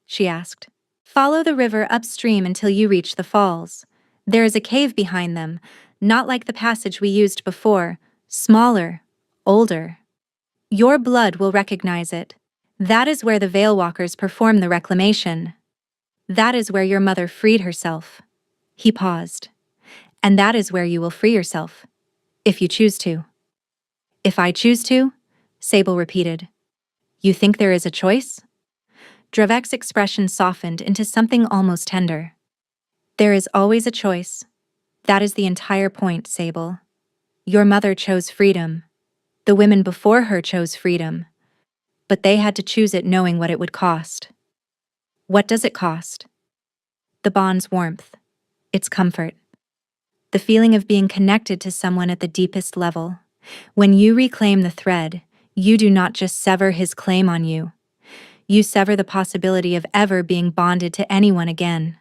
She asked. Follow the river upstream until you reach the falls. There is a cave behind them, not like the passage we used before, smaller, older. Your blood will recognize it. That is where the Veilwalkers perform the reclamation. That is where your mother freed herself. He paused. And that is where you will free yourself, if you choose to. If I choose to? Sable repeated. You think there is a choice? Dravek's expression softened into something almost tender. There is always a choice. That is the entire point, Sable. Your mother chose freedom. The women before her chose freedom. But they had to choose it knowing what it would cost. What does it cost? The bond's warmth. Its comfort. The feeling of being connected to someone at the deepest level. When you reclaim the thread, you do not just sever his claim on you. You sever the possibility of ever being bonded to anyone again.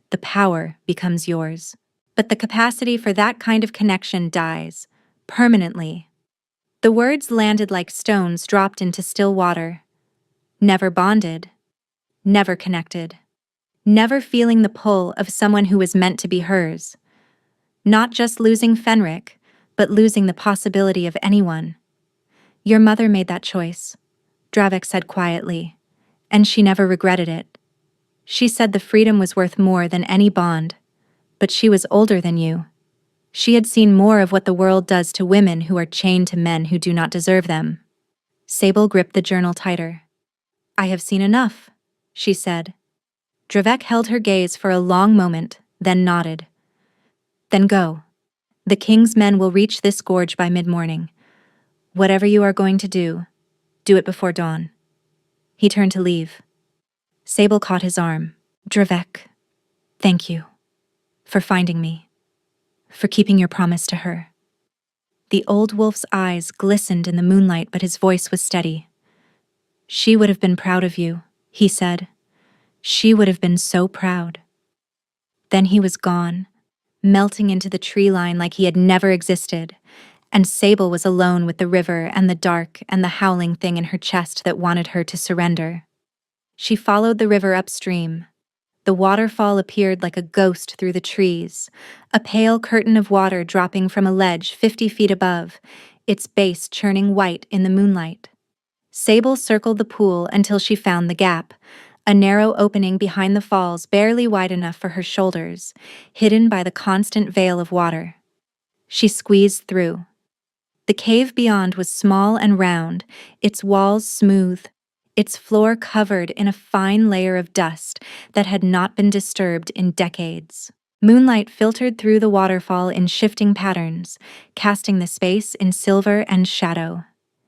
The power becomes yours. But the capacity for that kind of connection dies, permanently. The words landed like stones dropped into still water. Never bonded. Never connected. Never feeling the pull of someone who was meant to be hers. Not just losing Fenric, but losing the possibility of anyone. Your mother made that choice, Dravek said quietly, and she never regretted it. She said the freedom was worth more than any bond, but she was older than you. She had seen more of what the world does to women who are chained to men who do not deserve them. Sable gripped the journal tighter. I have seen enough, she said. Dravek held her gaze for a long moment, then nodded. Then go. The king's men will reach this gorge by mid-morning. Whatever you are going to do it before dawn. He turned to leave. Sable caught his arm. Dravek, thank you. For finding me. For keeping your promise to her. The old wolf's eyes glistened in the moonlight, but his voice was steady. She would have been proud of you, he said. She would have been so proud. Then he was gone, melting into the tree line like he had never existed, and Sable was alone with the river and the dark and the howling thing in her chest that wanted her to surrender. She followed the river upstream. The waterfall appeared like a ghost through the trees, a pale curtain of water dropping from a ledge 50 feet above, its base churning white in the moonlight. Sable circled the pool until she found the gap, a narrow opening behind the falls barely wide enough for her shoulders, hidden by the constant veil of water. She squeezed through. The cave beyond was small and round, its walls smooth, its floor covered in a fine layer of dust that had not been disturbed in decades. Moonlight filtered through the waterfall in shifting patterns, casting the space in silver and shadow.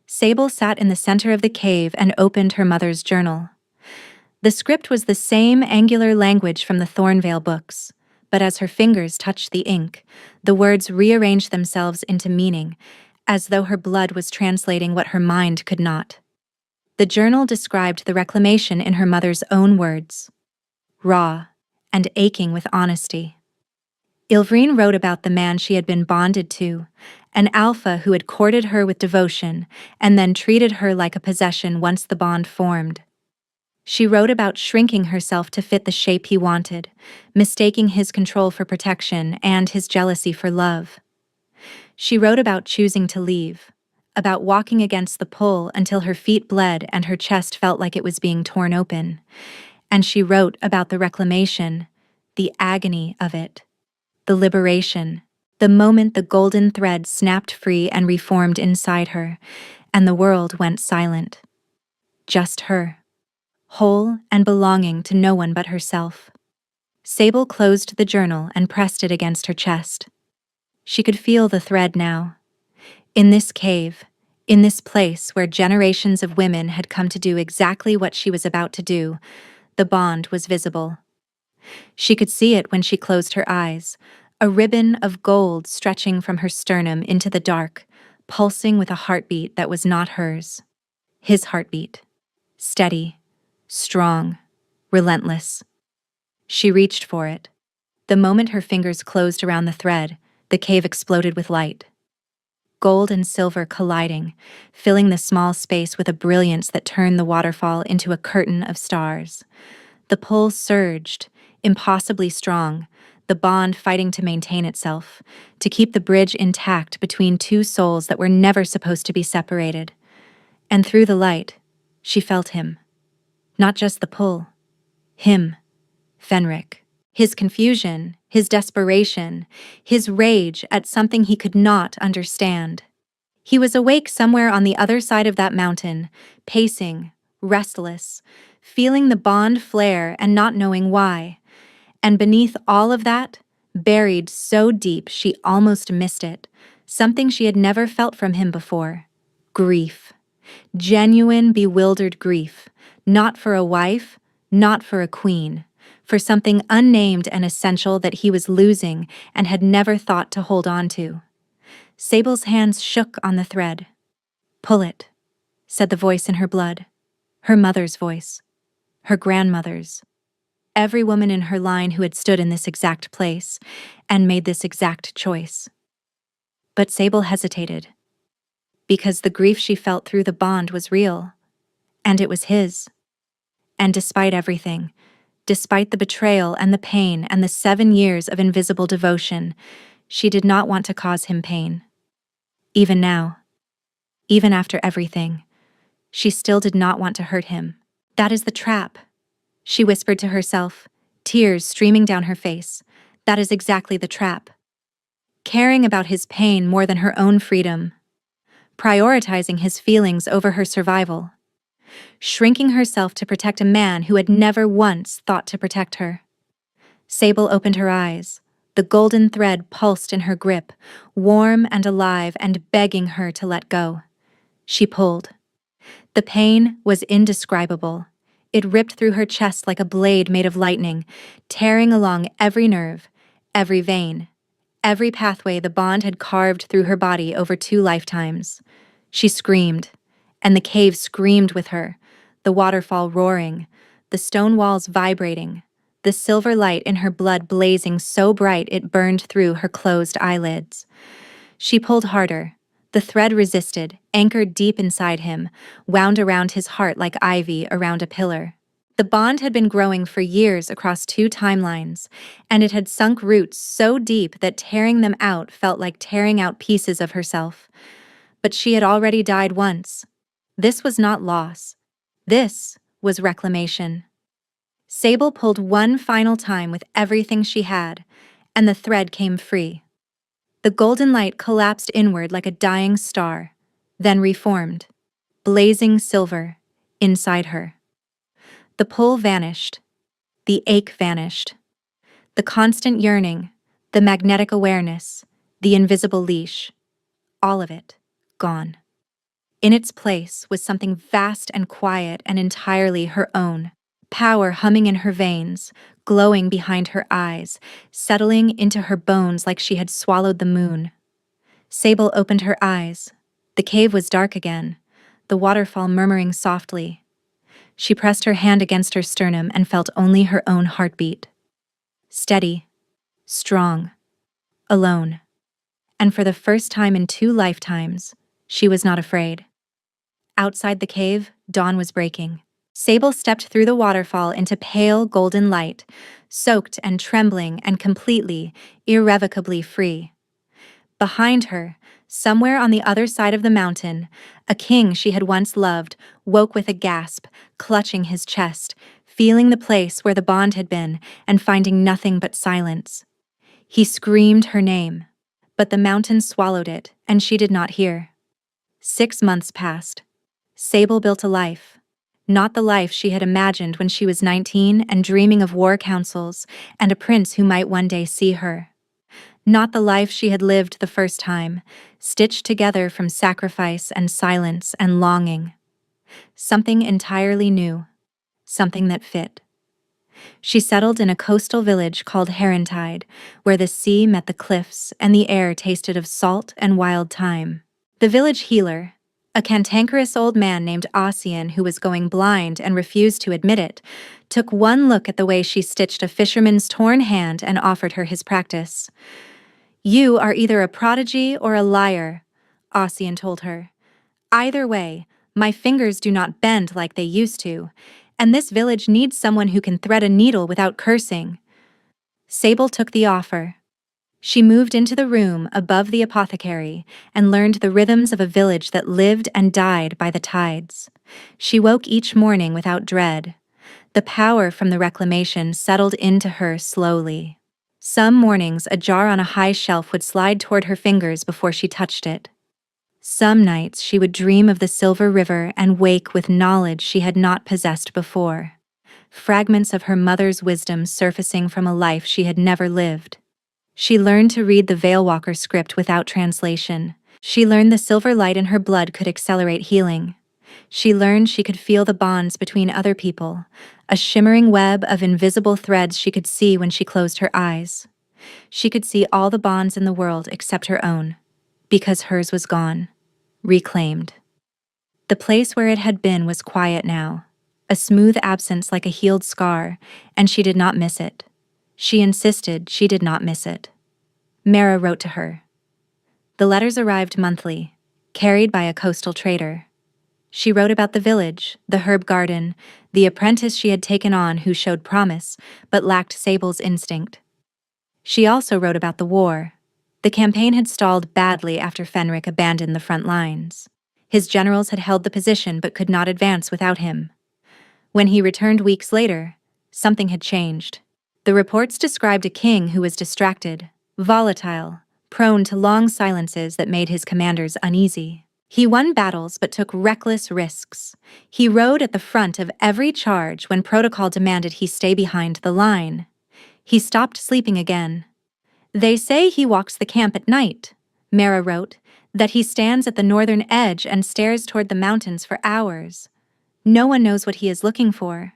Sable sat in the center of the cave and opened her mother's journal. The script was the same angular language from the Thornvale books, but as her fingers touched the ink, the words rearranged themselves into meaning, as though her blood was translating what her mind could not. The journal described the reclamation in her mother's own words, raw and aching with honesty. Ilvrine wrote about the man she had been bonded to, an alpha who had courted her with devotion and then treated her like a possession once the bond formed. She wrote about shrinking herself to fit the shape he wanted, mistaking his control for protection and his jealousy for love. She wrote about choosing to leave, about walking against the pull until her feet bled and her chest felt like it was being torn open. And she wrote about the reclamation, the agony of it, the liberation, the moment the golden thread snapped free and reformed inside her, and the world went silent. Just her, whole and belonging to no one but herself. Sable closed the journal and pressed it against her chest. She could feel the thread now. In this cave, in this place where generations of women had come to do exactly what she was about to do, the bond was visible. She could see it when she closed her eyes, a ribbon of gold stretching from her sternum into the dark, pulsing with a heartbeat that was not hers. His heartbeat. Steady, strong, relentless. She reached for it. The moment her fingers closed around the thread, the cave exploded with light. Gold and silver colliding, filling the small space with a brilliance that turned the waterfall into a curtain of stars. The pull surged, impossibly strong, the bond fighting to maintain itself, to keep the bridge intact between two souls that were never supposed to be separated. And through the light, she felt him. Not just the pull. Him. Fenric. His confusion, his desperation, his rage at something he could not understand. He was awake somewhere on the other side of that mountain, pacing, restless, feeling the bond flare and not knowing why. And beneath all of that, buried so deep she almost missed it, something she had never felt from him before. Grief. Genuine, bewildered grief. Not for a wife, not for a queen. For something unnamed and essential that he was losing and had never thought to hold on to. Sable's hands shook on the thread. "Pull it," said the voice in her blood. Her mother's voice. Her grandmother's. Every woman in her line who had stood in this exact place and made this exact choice. But Sable hesitated. Because the grief she felt through the bond was real. And it was his. And despite everything, despite the betrayal and the pain and the 7 years of invisible devotion, she did not want to cause him pain. Even now, even after everything, she still did not want to hurt him. "That is the trap," she whispered to herself, tears streaming down her face. That is exactly the trap. Caring about his pain more than her own freedom. Prioritizing his feelings over her survival. Shrinking herself to protect a man who had never once thought to protect her. Sable opened her eyes. The golden thread pulsed in her grip, warm and alive and begging her to let go. She pulled. The pain was indescribable. It ripped through her chest like a blade made of lightning, tearing along every nerve, every vein, every pathway the bond had carved through her body over 2 lifetimes. She screamed, and the cave screamed with her, the waterfall roaring, the stone walls vibrating, the silver light in her blood blazing so bright it burned through her closed eyelids. She pulled harder. The thread resisted, anchored deep inside him, wound around his heart like ivy around a pillar. The bond had been growing for years across 2 timelines, and it had sunk roots so deep that tearing them out felt like tearing out pieces of herself. But she had already died once. This was not loss. This was reclamation. Sable pulled one final time with everything she had, and the thread came free. The golden light collapsed inward like a dying star, then reformed, blazing silver, inside her. The pull vanished. The ache vanished. The constant yearning, the magnetic awareness, the invisible leash, all of it gone. In its place was something vast and quiet and entirely her own. Power humming in her veins, glowing behind her eyes, settling into her bones like she had swallowed the moon. Sable opened her eyes. The cave was dark again, the waterfall murmuring softly. She pressed her hand against her sternum and felt only her own heartbeat. Steady, strong, alone. And for the first time in 2 lifetimes, she was not afraid. Outside the cave, dawn was breaking. Sable stepped through the waterfall into pale golden light, soaked and trembling and completely, irrevocably free. Behind her, somewhere on the other side of the mountain, a king she had once loved woke with a gasp, clutching his chest, feeling the place where the bond had been and finding nothing but silence. He screamed her name, but the mountain swallowed it, and she did not hear. 6 months passed. Sable built a life. Not the life she had imagined when she was 19 and dreaming of war councils and a prince who might one day see her. Not the life she had lived the first time, stitched together from sacrifice and silence and longing. Something entirely new. Something that fit. She settled in a coastal village called Herentide, where the sea met the cliffs and the air tasted of salt and wild thyme. The village healer, a cantankerous old man named Ossian who was going blind and refused to admit it, took one look at the way she stitched a fisherman's torn hand and offered her his practice. "You are either a prodigy or a liar," Ossian told her. "Either way, my fingers do not bend like they used to, and this village needs someone who can thread a needle without cursing." Sable took the offer. She moved into the room above the apothecary and learned the rhythms of a village that lived and died by the tides. She woke each morning without dread. The power from the reclamation settled into her slowly. Some mornings, a jar on a high shelf would slide toward her fingers before she touched it. Some nights she would dream of the silver river and wake with knowledge she had not possessed before. Fragments of her mother's wisdom surfacing from a life she had never lived. She learned to read the Veilwalker script without translation. She learned the silver light in her blood could accelerate healing. She learned she could feel the bonds between other people, a shimmering web of invisible threads she could see when she closed her eyes. She could see all the bonds in the world except her own, because hers was gone. Reclaimed. The place where it had been was quiet now, a smooth absence like a healed scar, and she did not miss it. She insisted she did not miss it. Mara wrote to her. The letters arrived monthly, carried by a coastal trader. She wrote about the village, the herb garden, the apprentice she had taken on who showed promise, but lacked Sable's instinct. She also wrote about the war. The campaign had stalled badly after Fenric abandoned the front lines. His generals had held the position but could not advance without him. When he returned weeks later, something had changed. The reports described a king who was distracted, volatile, prone to long silences that made his commanders uneasy. He won battles but took reckless risks. He rode at the front of every charge when protocol demanded he stay behind the line. He stopped sleeping again. "They say he walks the camp at night," Mara wrote, "that he stands at the northern edge and stares toward the mountains for hours. No one knows what he is looking for.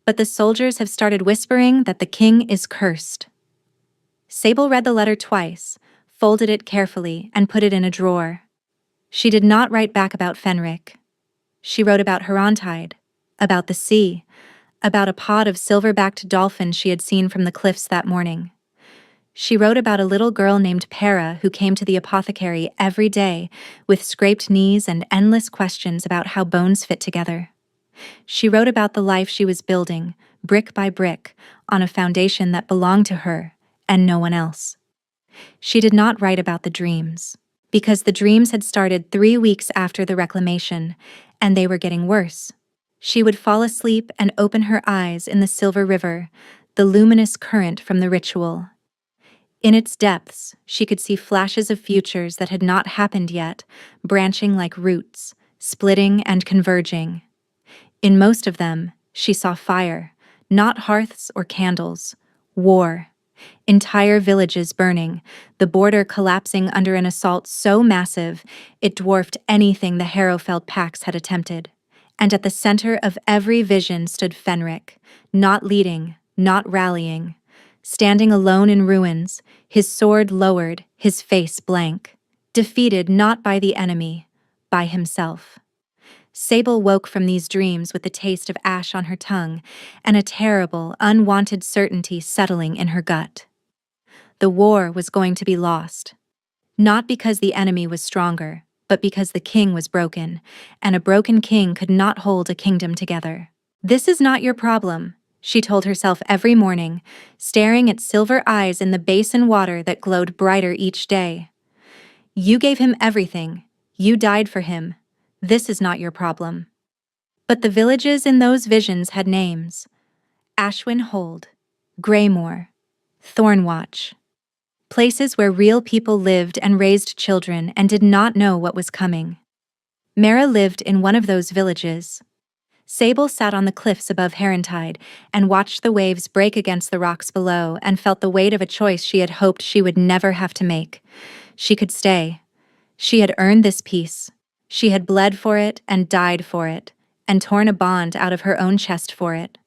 But the soldiers have started whispering that the king is cursed." Sable read the letter twice, folded it carefully, and put it in a drawer. She did not write back about Fenric. She wrote about Herentide, about the sea, about a pod of silver-backed dolphins she had seen from the cliffs that morning. She wrote about a little girl named Para who came to the apothecary every day with scraped knees and endless questions about how bones fit together. She wrote about the life she was building, brick by brick, on a foundation that belonged to her and no one else. She did not write about the dreams, because the dreams had started 3 weeks after the reclamation, and they were getting worse. She would fall asleep and open her eyes in the silver river, the luminous current from the ritual. In its depths, she could see flashes of futures that had not happened yet, branching like roots, splitting and converging. In most of them, she saw fire, not hearths or candles, war. Entire villages burning, the border collapsing under an assault so massive it dwarfed anything the Harrowfeld Pax had attempted. And at the center of every vision stood Fenric, not leading, not rallying, standing alone in ruins, his sword lowered, his face blank, defeated not by the enemy, by himself. Sable woke from these dreams with the taste of ash on her tongue and a terrible, unwanted certainty settling in her gut. The war was going to be lost. Not because the enemy was stronger, but because the king was broken, and a broken king could not hold a kingdom together. "This is not your problem," she told herself every morning, staring at silver eyes in the basin water that glowed brighter each day. "You gave him everything. You died for him. This is not your problem." But the villages in those visions had names: Ashwin Hold, Greymore, Thornwatch. Places where real people lived and raised children and did not know what was coming. Mara lived in one of those villages. Sable sat on the cliffs above Herentide and watched the waves break against the rocks below and felt the weight of a choice she had hoped she would never have to make. She could stay. She had earned this peace. She had bled for it and died for it, and torn a bond out of her own chest for it.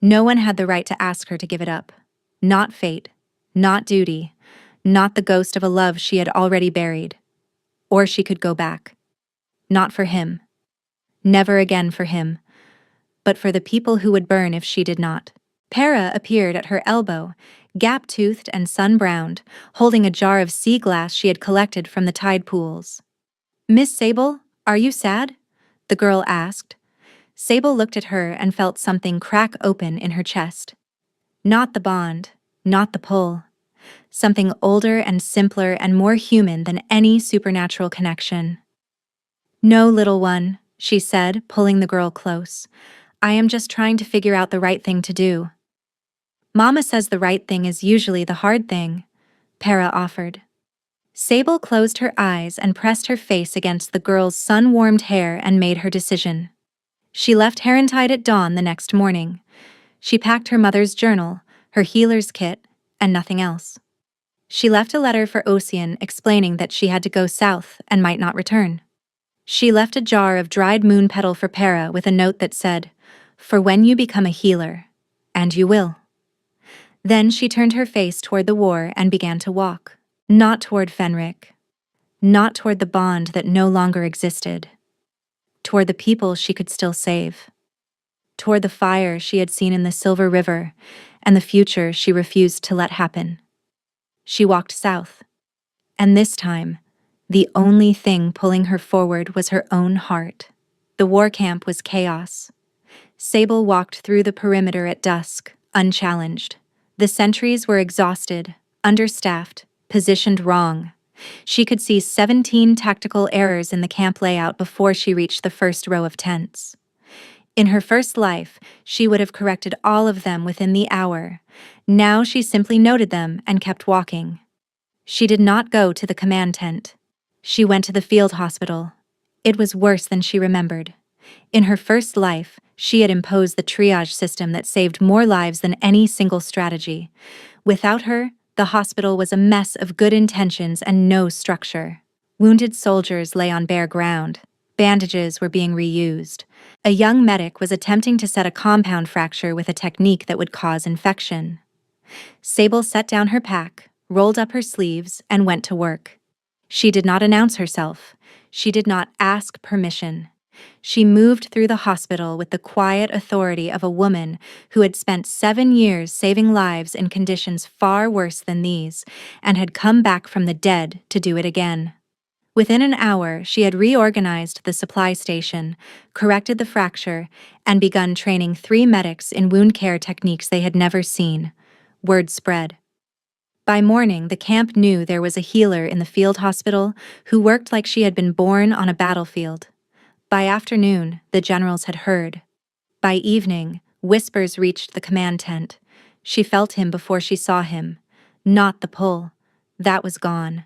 No one had the right to ask her to give it up. Not fate, not duty, not the ghost of a love she had already buried. Or she could go back. Not for him. Never again for him. But for the people who would burn if she did not. Para appeared at her elbow, gap-toothed and sun-browned, holding a jar of sea glass she had collected from the tide pools. "Miss Sable, are you sad?" the girl asked. Sable looked at her and felt something crack open in her chest. Not the bond, not the pull. Something older and simpler and more human than any supernatural connection. "No, little one," she said, pulling the girl close. "I am just trying to figure out the right thing to do." "Mama says the right thing is usually the hard thing," Para offered. Sable closed her eyes and pressed her face against the girl's sun-warmed hair and made her decision. She left Herentide at dawn the next morning. She packed her mother's journal, her healer's kit, and nothing else. She left a letter for Ocean explaining that she had to go south and might not return. She left a jar of dried moon petal for Para with a note that said, "For when you become a healer, and you will." Then she turned her face toward the war and began to walk. Not toward Fenric. Not toward the bond that no longer existed. Toward the people she could still save. Toward the fire she had seen in the Silver River and the future she refused to let happen. She walked south. And this time, the only thing pulling her forward was her own heart. The war camp was chaos. Sable walked through the perimeter at dusk, unchallenged. The sentries were exhausted, understaffed, positioned wrong. She could see 17 tactical errors in the camp layout before she reached the first row of tents. In her first life, she would have corrected all of them within the hour. Now she simply noted them and kept walking. She did not go to the command tent. She went to the field hospital. It was worse than she remembered. In her first life, she had imposed the triage system that saved more lives than any single strategy. Without her, the hospital was a mess of good intentions and no structure. Wounded soldiers lay on bare ground. Bandages were being reused. A young medic was attempting to set a compound fracture with a technique that would cause infection. Sable set down her pack, rolled up her sleeves, and went to work. She did not announce herself. She did not ask permission. She moved through the hospital with the quiet authority of a woman who had spent 7 years saving lives in conditions far worse than these, and had come back from the dead to do it again. Within an hour, she had reorganized the supply station, corrected the fracture, and begun training 3 medics in wound care techniques they had never seen. Word spread. By morning, the camp knew there was a healer in the field hospital who worked like she had been born on a battlefield. By afternoon, the generals had heard. By evening, whispers reached the command tent. She felt him before she saw him. Not the pull. That was gone.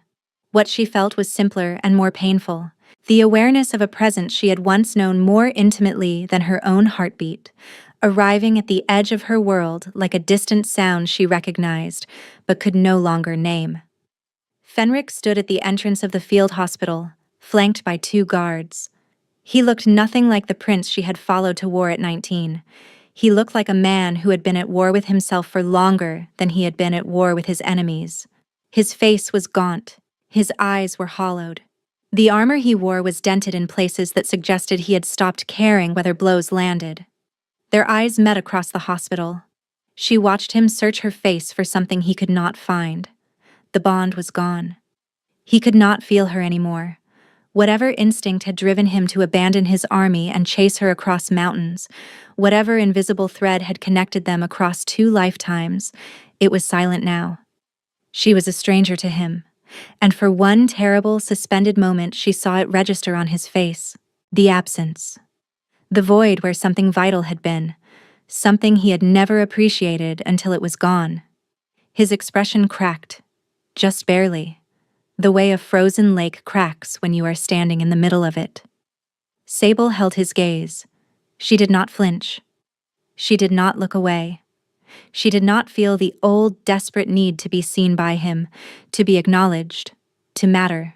What she felt was simpler and more painful. The awareness of a presence she had once known more intimately than her own heartbeat. arriving at the edge of her world like a distant sound she recognized, but could no longer name. Fenric stood at the entrance of the field hospital, flanked by 2 guards. He looked nothing like the prince she had followed to war at 19. He looked like a man who had been at war with himself for longer than he had been at war with his enemies. His face was gaunt. His eyes were hollowed. The armor he wore was dented in places that suggested he had stopped caring whether blows landed. Their eyes met across the hospital. She watched him search her face for something he could not find. The bond was gone. He could not feel her anymore. Whatever instinct had driven him to abandon his army and chase her across mountains, whatever invisible thread had connected them across 2 lifetimes, it was silent now. She was a stranger to him, and for one terrible, suspended moment she saw it register on his face. The absence. The void where something vital had been, something he had never appreciated until it was gone. His expression cracked, just barely, the way a frozen lake cracks when you are standing in the middle of it. Sable held his gaze. She did not flinch. She did not look away. She did not feel the old, desperate need to be seen by him, to be acknowledged, to matter.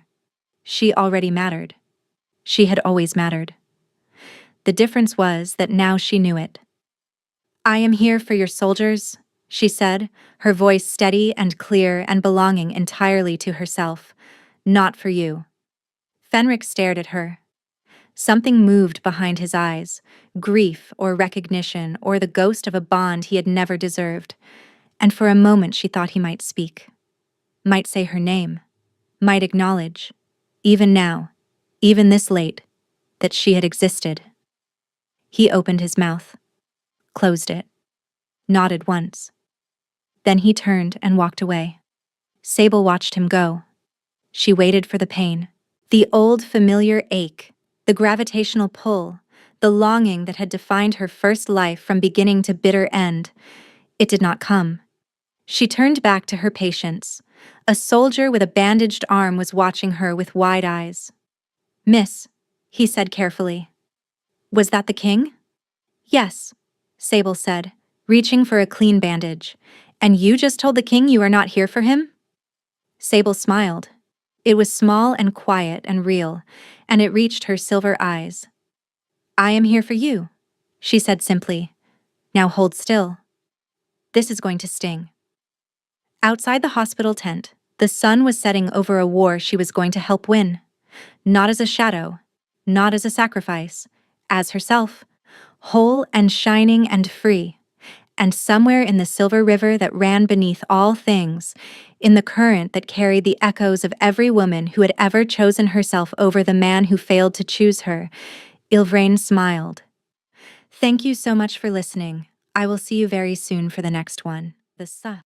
She already mattered. She had always mattered. The difference was that now she knew it. "I am here for your soldiers," she said, her voice steady and clear and belonging entirely to herself. "Not for you." Fenric stared at her. Something moved behind his eyes, grief or recognition or the ghost of a bond he had never deserved, and for a moment she thought he might speak. Might say her name. Might acknowledge, even now, even this late, that she had existed. He opened his mouth, closed it, nodded once. Then he turned and walked away. Sable watched him go. She waited for the pain, the old familiar ache, the gravitational pull, the longing that had defined her first life from beginning to bitter end. It did not come. She turned back to her patients. A soldier with a bandaged arm was watching her with wide eyes. "Miss," he said carefully. "Was that the king?" "Yes," Sable said, reaching for a clean bandage. "And you just told the king you are not here for him?" Sable smiled. It was small and quiet and real, and it reached her silver eyes. "I am here for you," she said simply. "Now hold still. This is going to sting." Outside the hospital tent, the sun was setting over a war she was going to help win. Not as a shadow, not as a sacrifice, as herself, whole and shining and free. And somewhere in the silver river that ran beneath all things, in the current that carried the echoes of every woman who had ever chosen herself over the man who failed to choose her, Ilvrain smiled. "Thank you so much for listening. I will see you very soon for the next one." The sun.